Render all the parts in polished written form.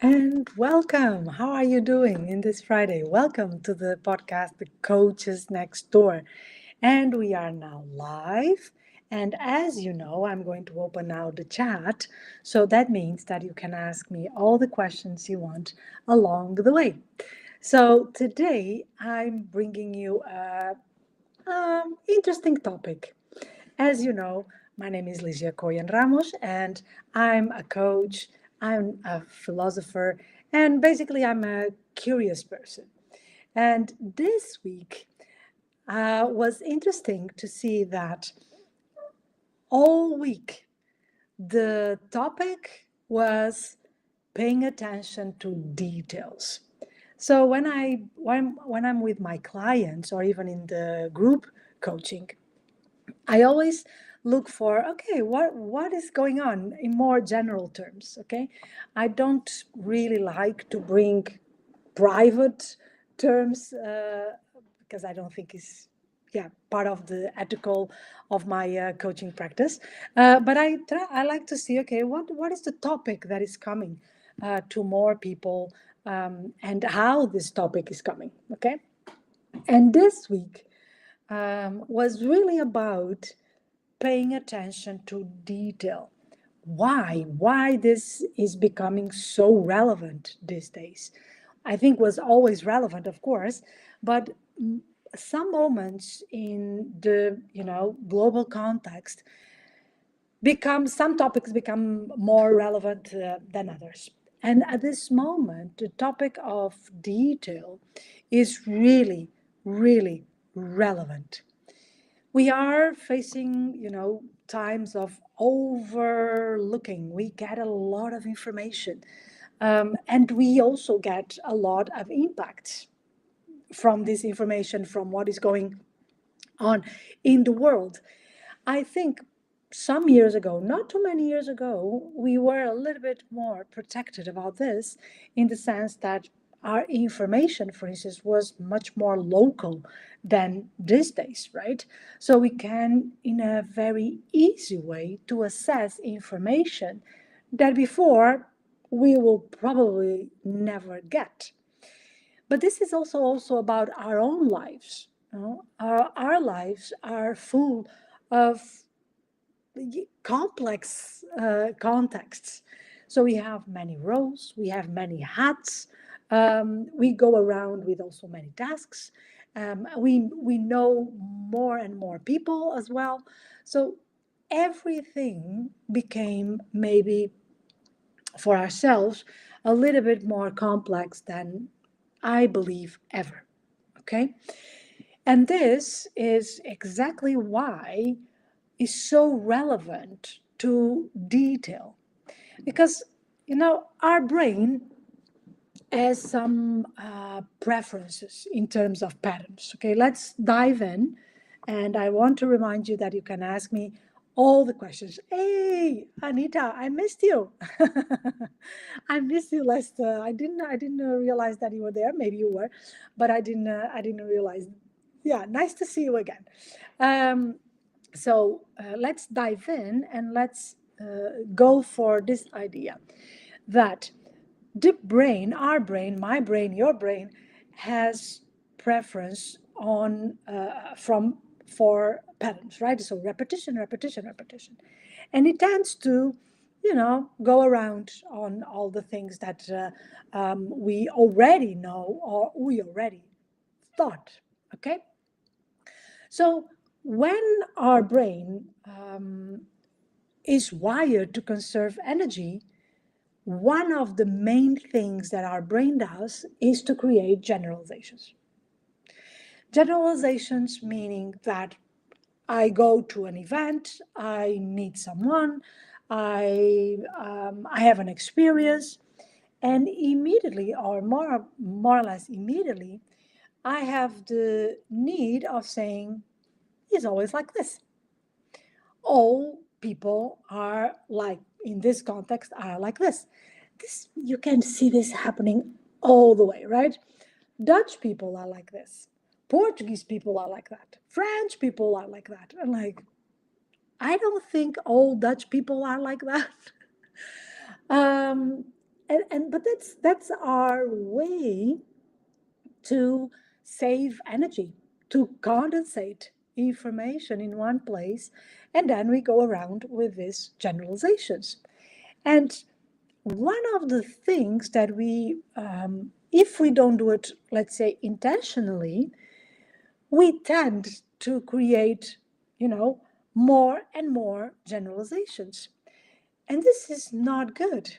And welcome. How are you doing in this Friday? Welcome to the podcast, The Coaches Next Door. And we are now live. And as you know, I'm going to open now the chat. So that means that you can ask me all the questions you want along the way. So today I'm bringing you a interesting topic. As you know, my name is Ligia Ramos, and I'm a coach, I'm a philosopher, and basically, I'm a curious person. And this week was interesting to see that all week the topic was paying attention to details. So when I'm with my clients or even in the group coaching, I always look for, okay, what is going on in more general terms, okay? I don't really like to bring private terms because I don't think it's part of the ethical of my coaching practice. But I like to see, okay, what is the topic that is coming to more people, and how this topic is coming, okay? And this week was really about paying attention to detail. Why this is becoming so relevant these days? I think was always relevant, of course, but some moments in the global context become some topics become more relevant than others. And at this moment, the topic of detail is really, really relevant. We are facing, times of overlooking. We get a lot of information, and we also get a lot of impact from this information, from what is going on in the world. I think some years ago, not too many years ago, we were a little bit more protected about this in the sense that our information, for instance, was much more local than these days, right? So we can, in a very easy way, to assess information that before we will probably never get. But this is also about our own lives. Our lives are full of complex contexts. So we have many roles, we have many hats, we go around with also many tasks. We know more and more people as well. So everything became maybe for ourselves a little bit more complex than I believe ever. Okay? And this is exactly why is so relevant to detail. Because, our brain has some preferences in terms of patterns. Okay, let's dive in. And I want to remind you that you can ask me all the questions. Hey, Anita, I missed you. I missed you last. I didn't realize that you were there. Maybe you were, but I didn't realize. Yeah, nice to see you again. Um, so let's dive in and let's go for this idea that the brain, our brain, my brain, your brain, has preference on from for patterns, right? So repetition, repetition, repetition, and it tends to, go around on all the things that we already know or we already thought. Okay, so when our brain is wired to conserve energy, one of the main things that our brain does is to create generalizations. Generalizations meaning that I go to an event, I meet someone, I have an experience, and immediately, or more or less immediately, I have the need of saying, it's always like this. All people are like, in this context, are like this. This, you can see this happening all the way, right? Dutch people are like this. Portuguese people are like that. French people are like that. And like, I don't think all Dutch people are like that. um, And but that's our way to save energy, to condensate information in one place, and then we go around with these generalizations. And one of the things that if we don't do it, let's say intentionally, we tend to create, you know, more and more generalizations. And this is not good.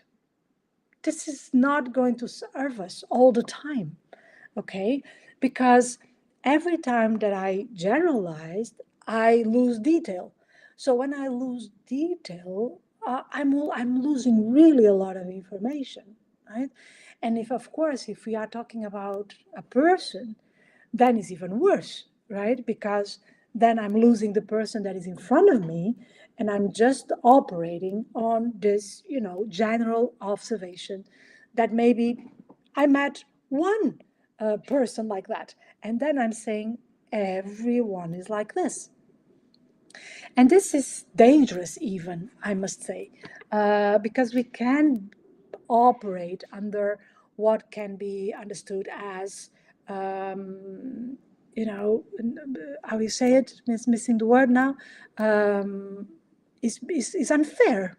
This is not going to serve us all the time, okay? Because every time that I generalized, I lose detail. So when I lose detail, I'm losing really a lot of information, right? And if, of course, if we are talking about a person, then it's even worse, right? Because then I'm losing the person that is in front of me, and I'm just operating on this, general observation that maybe I met one person like that. And then I'm saying everyone is like this. And this is dangerous, even, I must say, because we can operate under what can be understood as, um, how you say it, missing the word now, um, is unfair.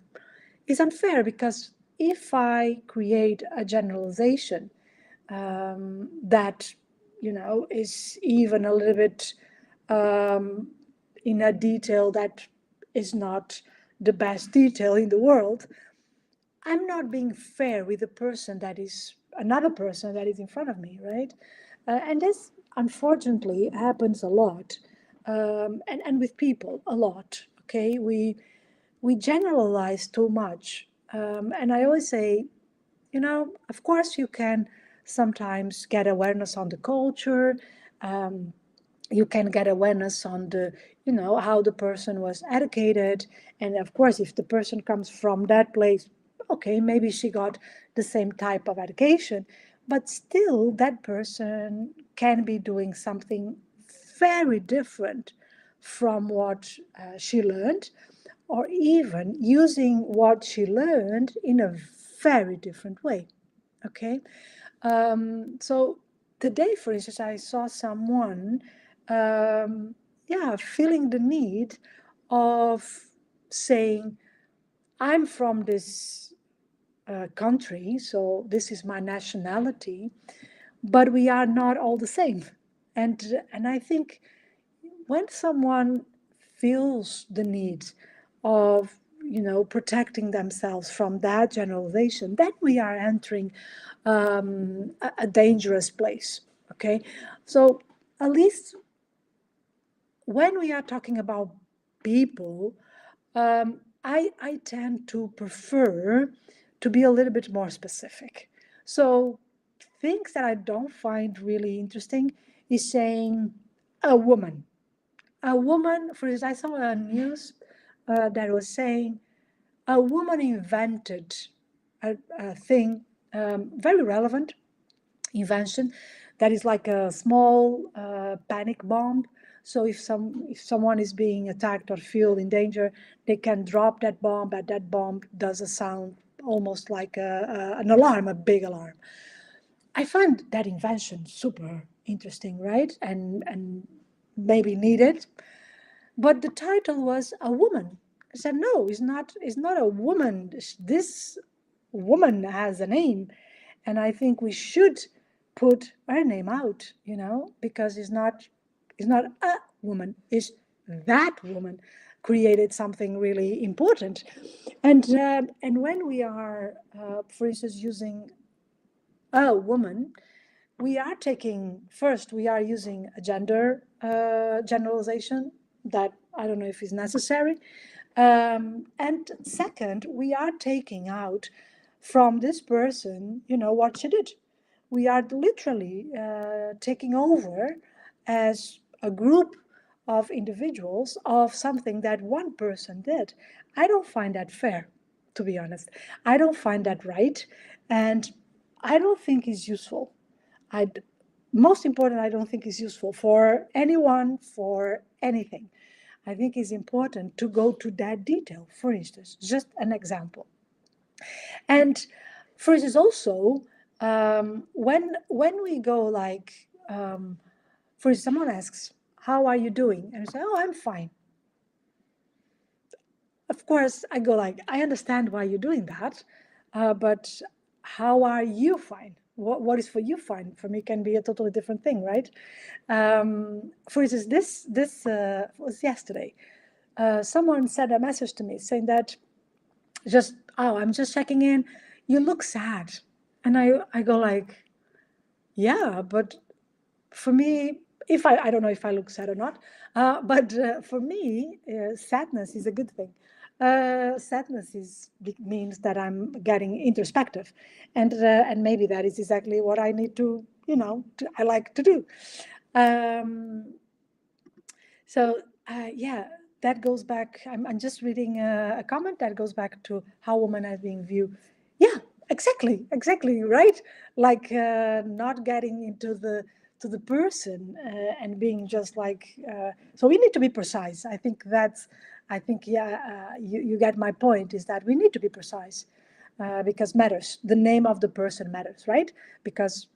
It's unfair because if I create a generalization that is even a little bit um, in a detail that is not the best detail in the world, I'm not being fair with the person that is another person that is in front of me, right? And this unfortunately happens a lot, and with people a lot. Okay, we generalize too much, and I always say, of course, you can sometimes get awareness on the culture. Um, you can get awareness on the, how the person was educated. And of course, if the person comes from that place, okay, maybe she got the same type of education, but still, that person can be doing something very different from what she learned, or even using what she learned in a very different way. Okay. So today, for instance, I saw someone, feeling the need of saying, I'm from this country, so this is my nationality, but we are not all the same. And I think when someone feels the need of protecting themselves from that generalization, then we are entering a dangerous place. Okay, so at least when we are talking about people, I tend to prefer to be a little bit more specific. So things that I don't find really interesting is saying a woman. A woman, for instance, I saw a news that was saying a woman invented a thing, very relevant invention, that is like a small panic bomb. So if someone is being attacked or feel in danger, they can drop that bomb, and that bomb does a sound almost like an alarm, a big alarm. I find that invention super interesting, right? And maybe needed. But the title was a woman. I said, no, it's not a woman. This woman has a name. And I think we should put her name out, because it's not a woman, it's that woman created something really important. And when we are, for instance, using a woman, we are taking, first, we are using a gender generalization that I don't know if is necessary. And second, we are taking out from this person, what she did. We are literally taking over as a group of individuals of something that one person did. I don't find that fair, to be honest. I don't find that right. And I don't think it's useful. I, most important, I don't think is useful for anyone, for anything. I think it's important to go to that detail. For instance, just an example. And For instance, also, when we go like, for instance, someone asks, "How are you doing?" and I say, "Oh, I'm fine." Of course, I go like, "I understand why you're doing that, but how are you fine? What is for you fine? For me, can be a totally different thing, right?" For instance, this was yesterday. Someone sent a message to me saying that, just, "Oh, I'm just checking in. You look sad," and I go like, "Yeah, but for me, if I don't know if I look sad or not, but for me, sadness is a good thing. Sadness means that I'm getting introspective, and maybe that is exactly what I need to, I like to do. Um, so yeah, that goes back. I'm just reading a comment that goes back to how women are being viewed. Yeah, exactly, right. Like not getting into the person and being just like. So we need to be precise. I think that's. I think yeah, you get my point. Is that we need to be precise because matters. The name of the person matters, right? Because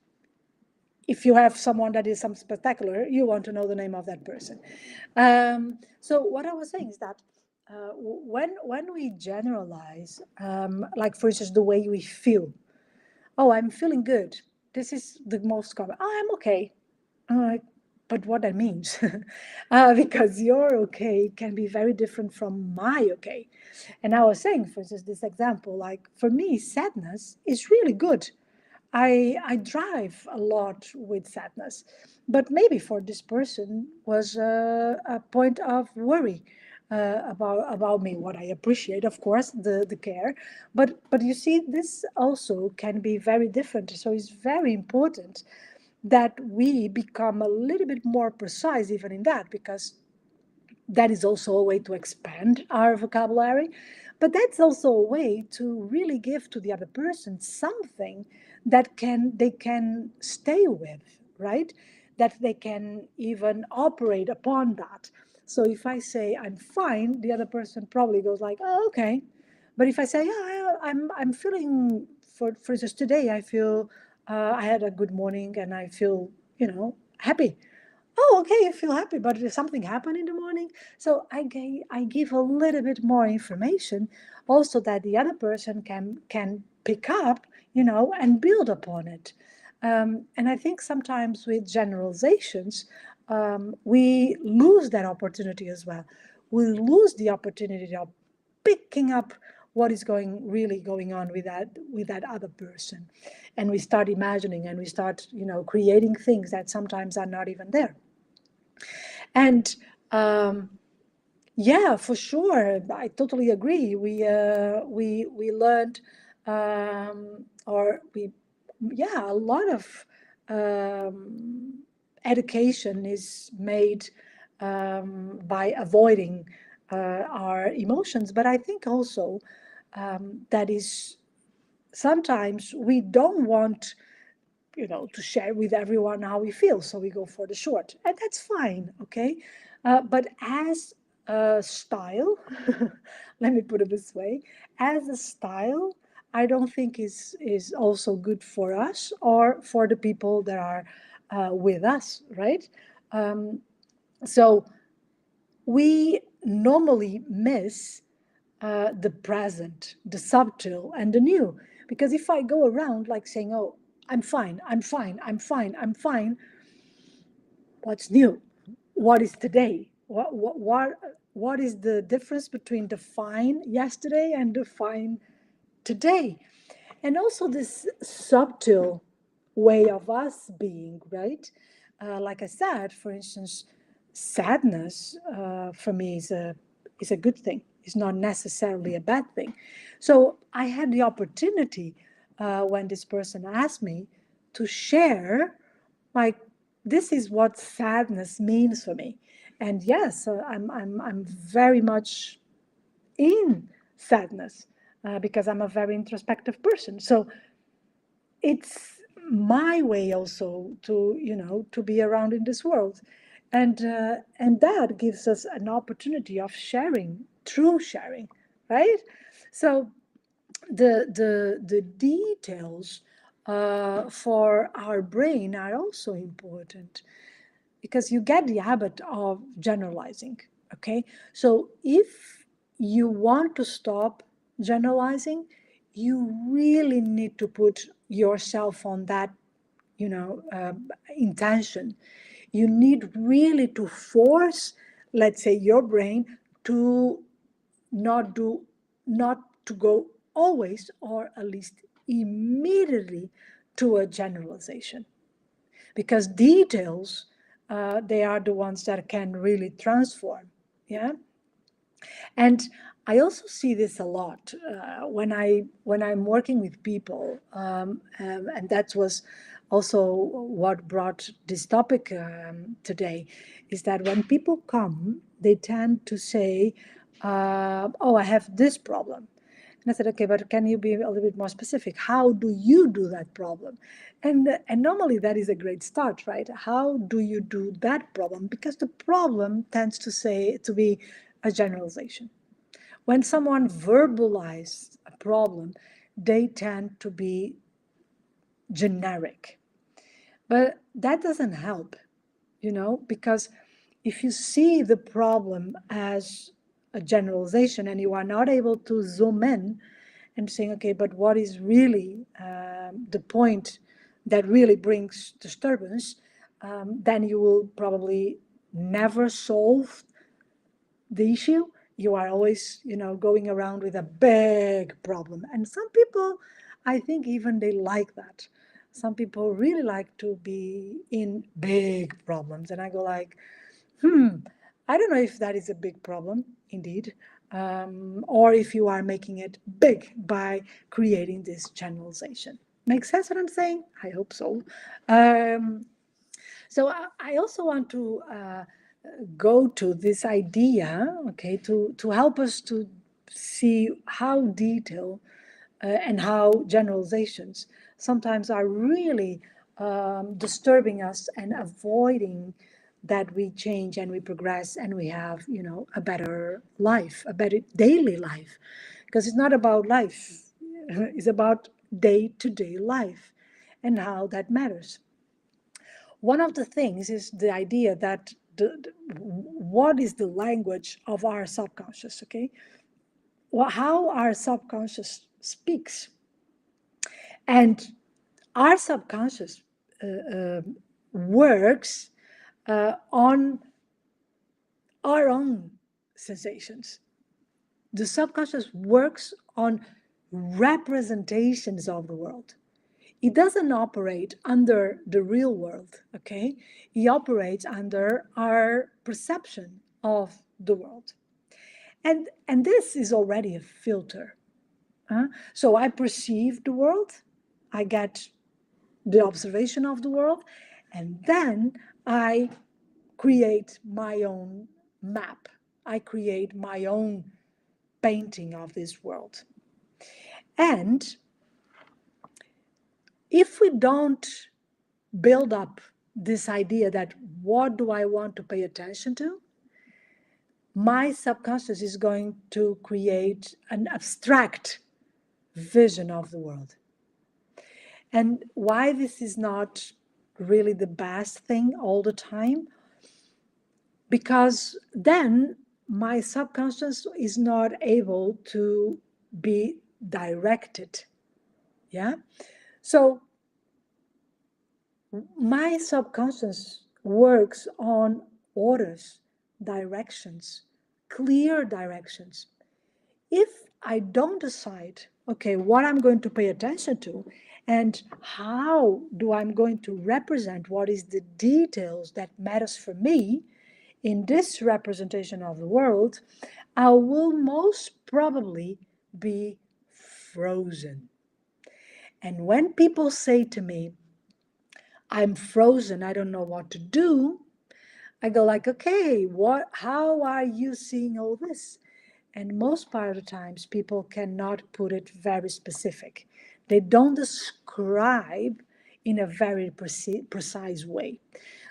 if you have someone that is some spectacular, you want to know the name of that person. So what I was saying is that when we generalize, like for instance, the way we feel. Oh, I'm feeling good. This is the most common. Oh, I'm okay. Uh, but what that means, because your okay can be very different from my okay. And I was saying, for instance, this example, like for me, sadness is really good. I drive a lot with sadness, but maybe for this person was a point of worry about me. What I appreciate, of course, the care, but you see, this also can be very different. So it's very important that we become a little bit more precise even in that, because that is also a way to expand our vocabulary, but that's also a way to really give to the other person something that they can stay with, right? That they can even operate upon that. So if I say I'm fine, the other person probably goes like, "Oh, okay." But if I say, "Yeah, I'm feeling, for instance, today I feel I had a good morning and I feel, happy." Oh, okay, you feel happy, but did something happen in the morning? So I give a little bit more information, also that the other person can pick up, and build upon it. And I think sometimes with generalizations, we lose that opportunity as well. We lose the opportunity of picking up what is really going on with that other person, and we start imagining and we start, creating things that sometimes are not even there. And yeah, for sure, I totally agree. We learned, or we, yeah, a lot of education is made by avoiding our emotions. But I think also that is sometimes we don't want, to share with everyone how we feel. So we go for the short, and that's fine, okay? But as a style, let me put it this way, as a style, I don't think is also good for us or for the people that are with us, right? Um, so we normally miss the present, the subtle, and the new. Because if I go around like saying, "Oh, I'm fine, I'm fine, I'm fine, I'm fine," what's new? What is today? What is the difference between the fine yesterday and the fine today? And also this subtle way of us being, right? Like I said, for instance, sadness for me is a good thing. It's not necessarily a bad thing. So I had the opportunity when this person asked me to share, like, this is what sadness means for me. And yes, I'm very much in sadness because I'm a very introspective person. So it's my way also to, to be around in this world, and that gives us an opportunity of sharing, true sharing, right? So the details for our brain are also important, because you get the habit of generalizing. Okay, so if you want to stop generalizing, you really need to put yourself on that, intention. You need really to force, let's say, your brain to not do not to go always, or at least immediately, to a generalization, because details, they are the ones that can really transform. Yeah. And I also see this a lot when I'm working with people, and that was also what brought this topic today, is that when people come, they tend to say, "Oh, I have this problem." And I said, "Okay, but can you be a little bit more specific? How do you do that problem?" And normally that is a great start, right? How do you do that problem? Because the problem tends to be a generalization. When someone verbalizes a problem, they tend to be generic. But that doesn't help, because if you see the problem as a generalization and you are not able to zoom in and saying, okay, but what is really the point that really brings disturbance, then you will probably never solve the issue. You are always, going around with a big problem. And some people, I think, even they like that. Some people really like to be in big problems. And I go like, I don't know if that is a big problem indeed, or if you are making it big by creating this generalization. Makes sense what I'm saying? I hope so. Um, so I also want to go to this idea, okay, to help us to see how detail and how generalizations sometimes are really disturbing us and avoiding that we change and we progress and we have, a better life, a better daily life. Because it's not about life, it's about day to day life and how that matters. One of the things is the idea that what is the language of our subconscious, okay? Well, how our subconscious speaks. And our subconscious works on our own sensations. The subconscious works on representations of the world. It doesn't operate under the real world, okay? It operates under our perception of the world. And this is already a filter. So I perceive the world, I get the observation of the world, and then I create my own map. I create my own painting of this world. And if we don't build up this idea that what do I want to pay attention to, my subconscious is going to create an abstract vision of the world. And why this is not really the best thing all the time, because then my subconscious is not able to be directed. Yeah. So my subconscious works on orders, directions, clear directions. If I don't decide, okay, what I'm going to pay attention to and how do I'm going to represent what is the details that matters for me in this representation of the world, I will most probably be frozen. And when people say to me, I'm frozen, I don't know what to do, I go like, okay, how are you seeing all this? And most part of the times people cannot put it very specific. They don't describe in a very precise way.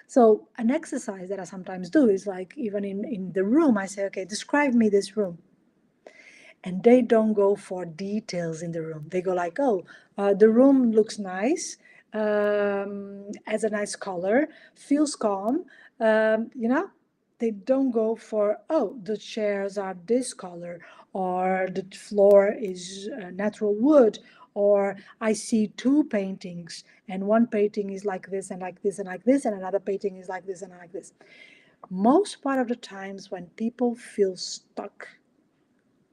So an exercise that I sometimes do is like, even in the room, I say, okay, describe me this room. and they don't go for details in the room. They go like, oh, the room looks nice, has a nice color, feels calm, you know. They don't go for, oh, the chairs are this color, or the floor is natural wood, or I see two paintings, and one painting is like this and like this and like this, and another painting is like this and like this. Most part of the times when people feel stuck,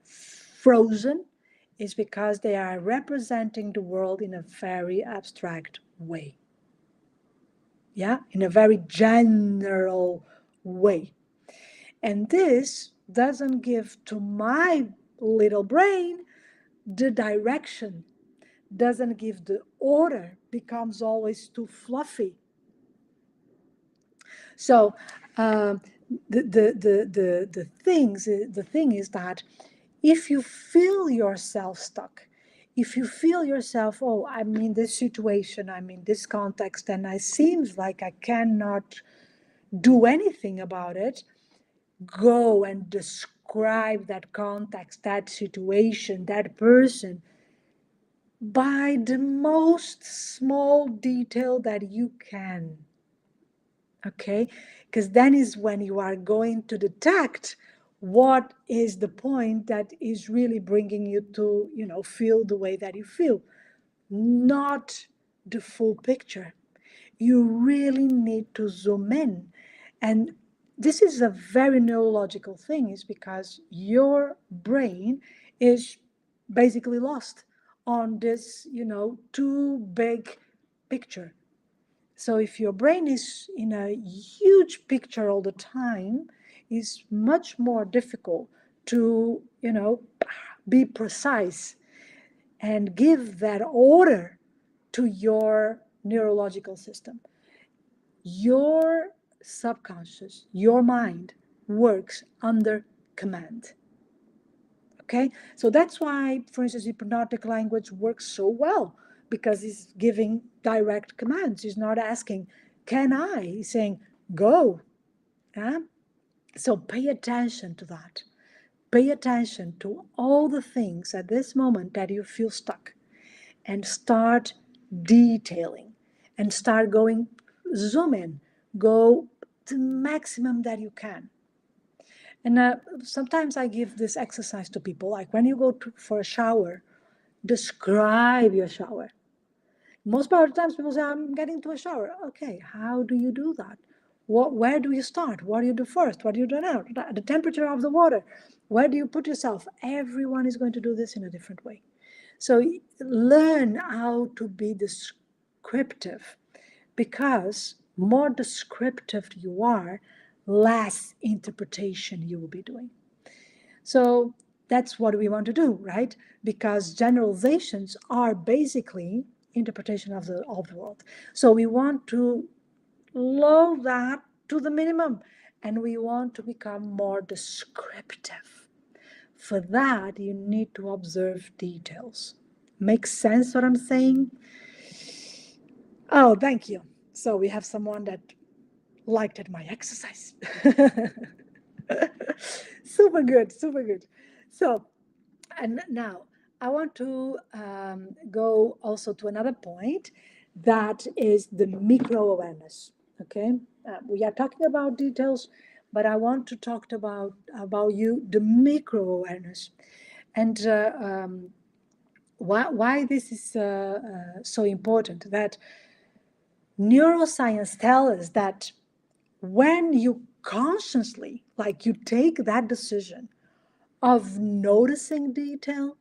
frozen, is because they are representing the world in a very abstract way. Yeah, in a very general way. And this doesn't give to my little brain the direction, doesn't give the order, becomes always too fluffy. So the thing is that if you feel yourself stuck, if you feel yourself, oh, I'm in this situation, I'm in this context, and it seems like I cannot do anything about it, go and describe that context, that situation, that person by the most small detail that you can. Okay, because then is when you are going to detect what is the point that is really bringing you to, feel the way that you feel, not the full picture. You really need to zoom in. And this is a very neurological thing, is because your brain is basically lost on this, too big picture. So if your brain is in a huge picture all the time, it's much more difficult to, be precise and give that order to your neurological system. Your subconscious, your mind works under command. Okay, so that's why, for instance, hypnotic language works so well, because it's giving direct commands. He's not asking, can I? He's saying, go. Yeah? So pay attention to that. Pay attention to all the things at this moment that you feel stuck, and start detailing, and start going, zoom in, go to maximum that you can. And sometimes I give this exercise to people, like when you go for a shower, describe your shower. Most part of the times people say, I'm getting to a shower. Okay, how do you do that? Where do you start? What do you do first? What do you do now? The temperature of the water. Where do you put yourself? Everyone is going to do this in a different way. So learn how to be descriptive, because more descriptive you are, less interpretation you will be doing. So that's what we want to do, right? Because generalizations are basically interpretation of the world. So we want to lower that to the minimum, and we want to become more descriptive. For that, you need to observe details. Makes sense what I'm saying? Oh, thank you. So we have someone that liked it, my exercise. Super good, super good. So, and now I want to go also to another point, that is the micro awareness. Okay, we are talking about details, but I want to talk about you the micro awareness, and why this is so important. That neuroscience tells us that when you consciously, like you take that decision of noticing detail,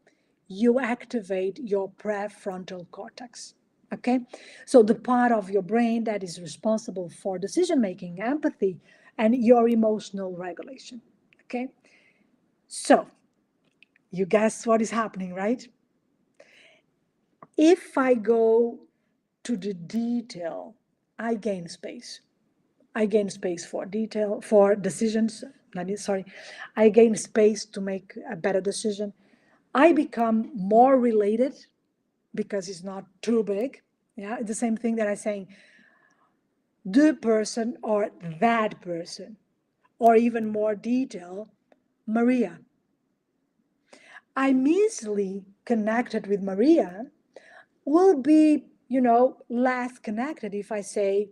you activate your prefrontal cortex. Okay? So the part of your brain that is responsible for decision making, empathy, and your emotional regulation. Okay? So you guess what is happening, right? If I go to the detail, I gain space. I gain space for detail, for decisions. Sorry, I gain space to make a better decision. I become more related because it's not too big. Yeah, it's the same thing that I'm saying, the person or that person, or even more detail, Maria. I'm easily connected with Maria will be, less connected if I say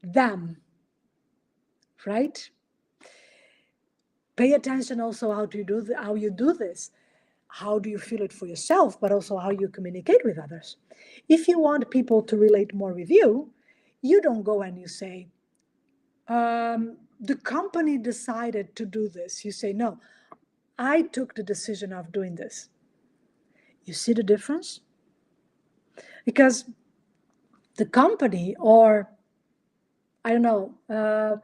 them, right? Pay attention also how to do how you do this. How do you feel it for yourself, but also how you communicate with others. If you want people to relate more with you, you don't go and you say, the company decided to do this. You say, no, I took the decision of doing this. You see the difference? Because the company, or I don't know,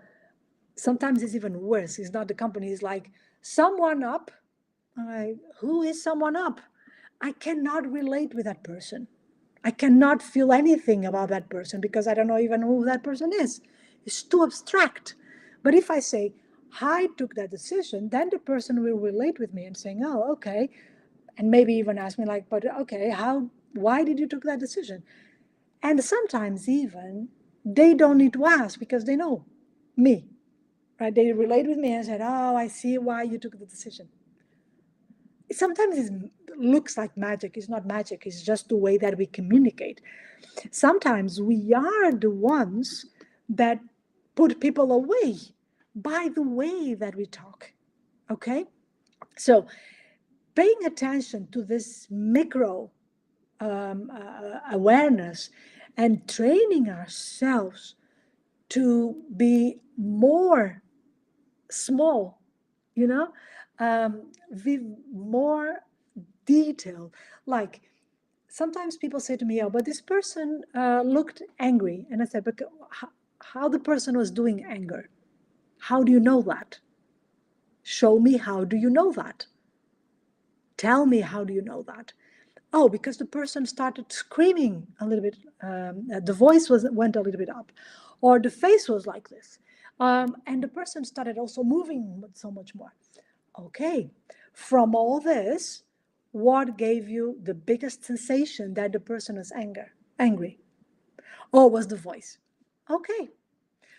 sometimes it's even worse. It's not the company, it's like someone up. Who is someone up? I cannot relate with that person. I cannot feel anything about that person because I don't know even who that person is. It's too abstract. But if I say, I took that decision, then the person will relate with me and saying, oh, okay. And maybe even ask me like, but okay, why did you took that decision? And sometimes even they don't need to ask because they know me, right? They relate with me and said, oh, I see why you took the decision. Sometimes it looks like magic. It's not magic. It's just the way that we communicate. Sometimes we are the ones that put people away by the way that we talk. Okay? So paying attention to this micro awareness and training ourselves to be more small, you know, with more detail. Like sometimes people say to me, oh, but this person looked angry. And I said, but how the person was doing anger? How do you know that? Show me, how do you know that? Tell me, how do you know that? Oh, because the person started screaming a little bit. The voice went a little bit up, or the face was like this. And the person started also moving so much more. Okay, from all this, what gave you the biggest sensation that the person is angry? Oh, was the voice. Okay,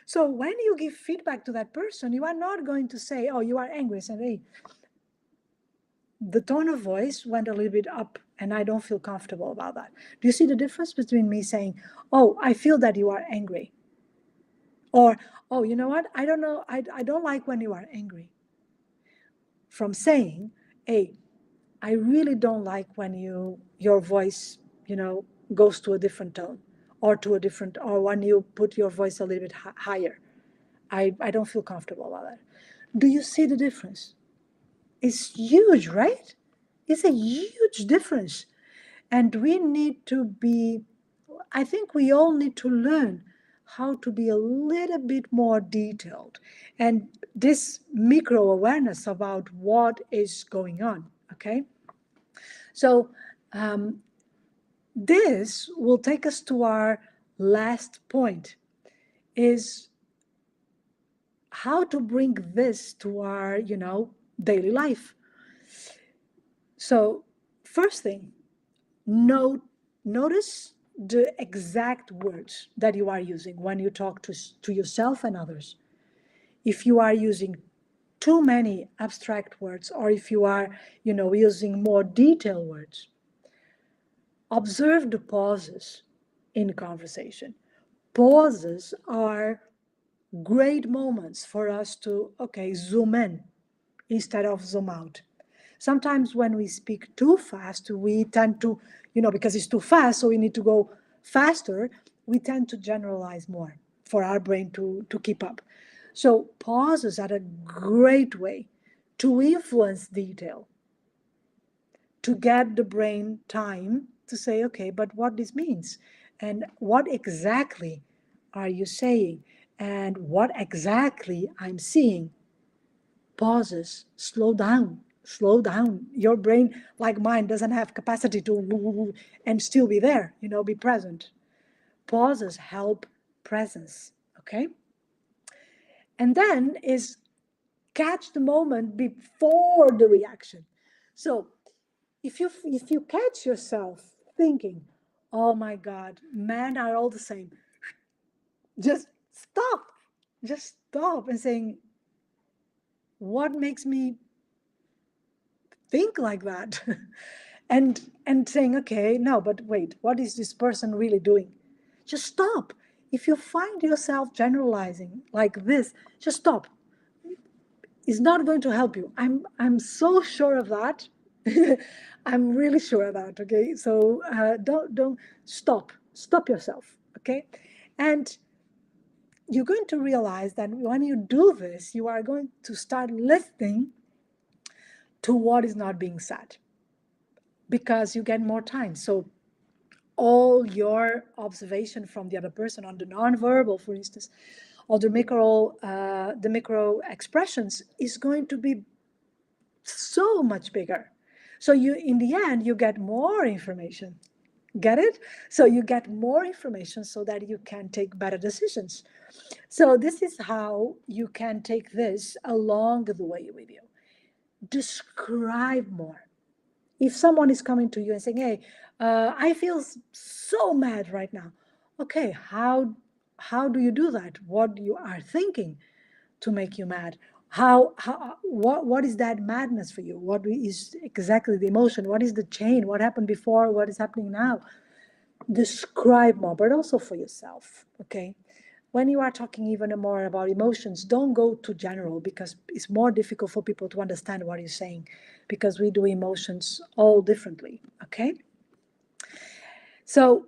so when you give feedback to that person, you are not going to say, oh, you are angry. Say, hey, the tone of voice went a little bit up and I don't feel comfortable about that. Do you see the difference between me saying, oh, I feel that you are angry? Or, oh, you know what? I don't know. I don't like when you are angry. From saying, hey, I really don't like when your voice, goes to a different tone or when you put your voice a little bit higher. I don't feel comfortable about that. Do you see the difference? It's huge, right? It's a huge difference. And we need to be, I think we all need to learn how to be a little bit more detailed and this micro awareness about what is going on. Okay. So, this will take us to our last point is how to bring this to our, daily life. So, first thing, notice the exact words that you are using when you talk to yourself and others. If you are using too many abstract words or if you are, using more detailed words, observe the pauses in conversation. Pauses are great moments for us to, okay, zoom in instead of zoom out. Sometimes when we speak too fast, we tend to, because it's too fast, so we need to go faster, we tend to generalize more for our brain to keep up. So pauses are a great way to influence detail, to get the brain time to say, okay, but what this means and what exactly are you saying and what exactly I'm seeing. Pauses, slow down. Your brain, like mine, doesn't have capacity to and still be there, be present. Pauses help presence, okay? And then is catch the moment before the reaction. So if you catch yourself thinking, oh my God, men are all the same, just stop. Just stop and saying, what makes me think like that. And saying, okay, no, but wait, what is this person really doing? Just stop. If you find yourself generalizing like this, just stop. It's not going to help you. I'm so sure of that. I'm really sure of that. Okay, so don't stop yourself. Okay, and you're going to realize that when you do this, you are going to start listening to what is not being said because you get more time. So all your observation from the other person on the nonverbal, for instance, or the micro expressions is going to be so much bigger. So you, in the end, you get more information. Get it? So you get more information so that you can take better decisions. So this is how you can take this along the way with you. Describe more. If someone is coming to you and saying, "Hey, I feel so mad right now," okay, how do you do that? What you are thinking to make you mad? What is that madness for you? What is exactly the emotion? What is the chain? What happened before? What is happening now? Describe more, but also for yourself. Okay, when you are talking even more about emotions, don't go too general because it's more difficult for people to understand what you're saying because we do emotions all differently. Okay, so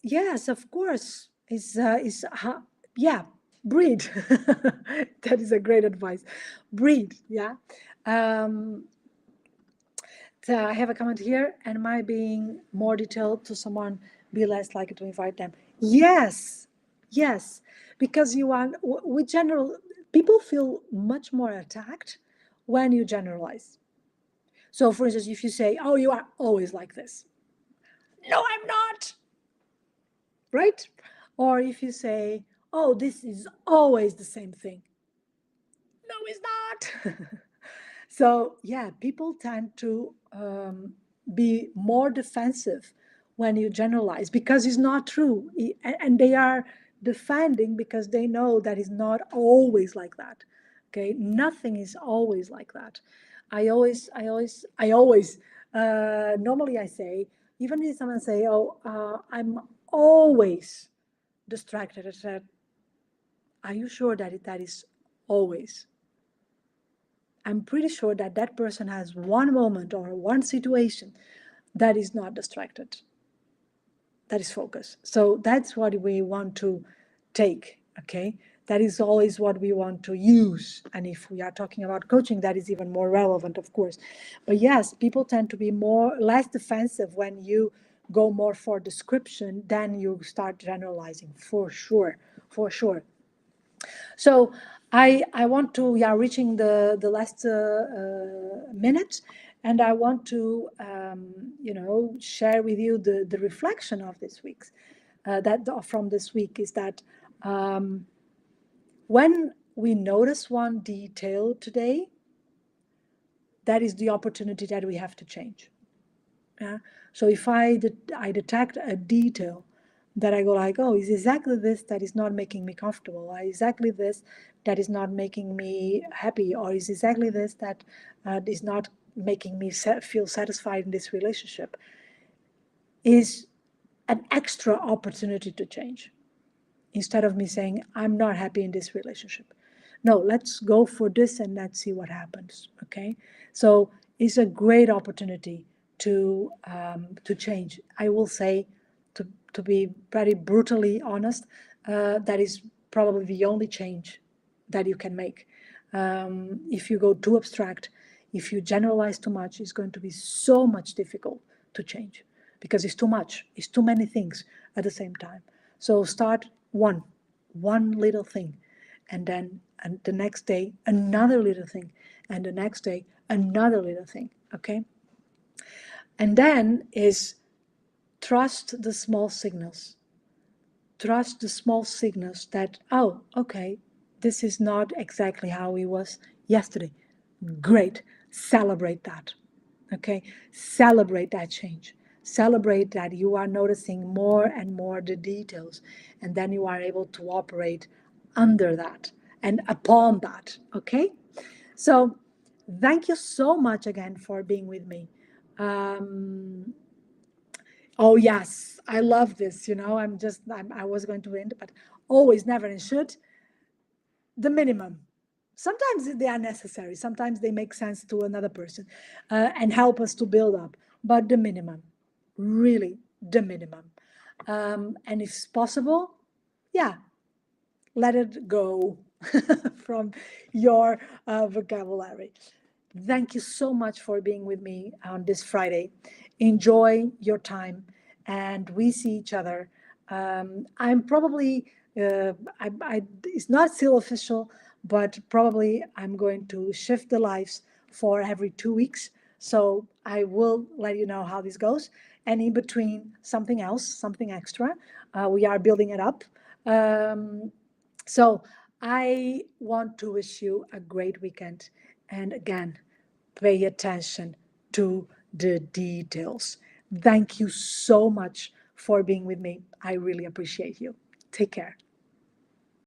yes, of course, yeah, breathe. That is a great advice. Breathe, yeah. Um, so I have a comment here. Am I being more detailed to someone? Be less likely to invite them. Yes, yes, because you are. With general, people feel much more attacked when you generalize. So, for instance, if you say, "Oh, you are always like this," no, I'm not. Right? Or if you say, "Oh, this is always the same thing," no, it's not. So, yeah, people tend to be more defensive when you generalize because it's not true. And they are defending because they know that it's not always like that. Okay, nothing is always like that. Normally I say, even if someone say, "Oh, I'm always distracted," I said, "Are you sure that that is always?" I'm pretty sure that that person has one moment or one situation that is not distracted, that is focused. So that's what we want to take, okay? That is always what we want to use. And if we are talking about coaching, that is even more relevant, of course. But yes, people tend to be less defensive when you go more for description than you start generalizing, for sure, for sure. So I want to, yeah, reaching the last minute, and I want to share with you the reflection of this week's that from this week is that um, when we notice one detail today, that is the opportunity that we have to change. Yeah. So if I detect a detail that I go like, oh, is exactly this that is not making me comfortable, or exactly this that is not making me happy, or is exactly this that is not making me feel satisfied in this relationship, is an extra opportunity to change. Instead of me saying, I'm not happy in this relationship. No, let's go for this and let's see what happens. Okay. So it's a great opportunity to change. I will say, to be very brutally honest, that is probably the only change that you can make. If you go too abstract, if you generalize too much, it's going to be so much difficult to change because it's too much, it's too many things at the same time. So start one little thing, and the next day another little thing, and the next day another little thing. Okay, and then is trust the small signals. Trust the small signals that, oh, okay, this is not exactly how it was yesterday. Great. Celebrate that. Okay. Celebrate that change. Celebrate that you are noticing more and more the details, and then you are able to operate under that and upon that. Okay. So Thank you so much again for being with me. Um, oh, yes, I love this. I was going to end, but always, never, and should. The minimum. Sometimes they are necessary, sometimes they make sense to another person and help us to build up, but the minimum, really, the minimum. And if possible, yeah, let it go from your vocabulary. Thank you so much for being with me on this Friday. Enjoy your time, and we see each other. I'm probably, it's not still official, but probably I'm going to shift the lives for every 2 weeks. So I will let you know how this goes. And in between, something else, something extra. We are building it up. So I want to wish you a great weekend. And again, pay attention to the details. Thank you so much for being with me. I really appreciate you. Take care.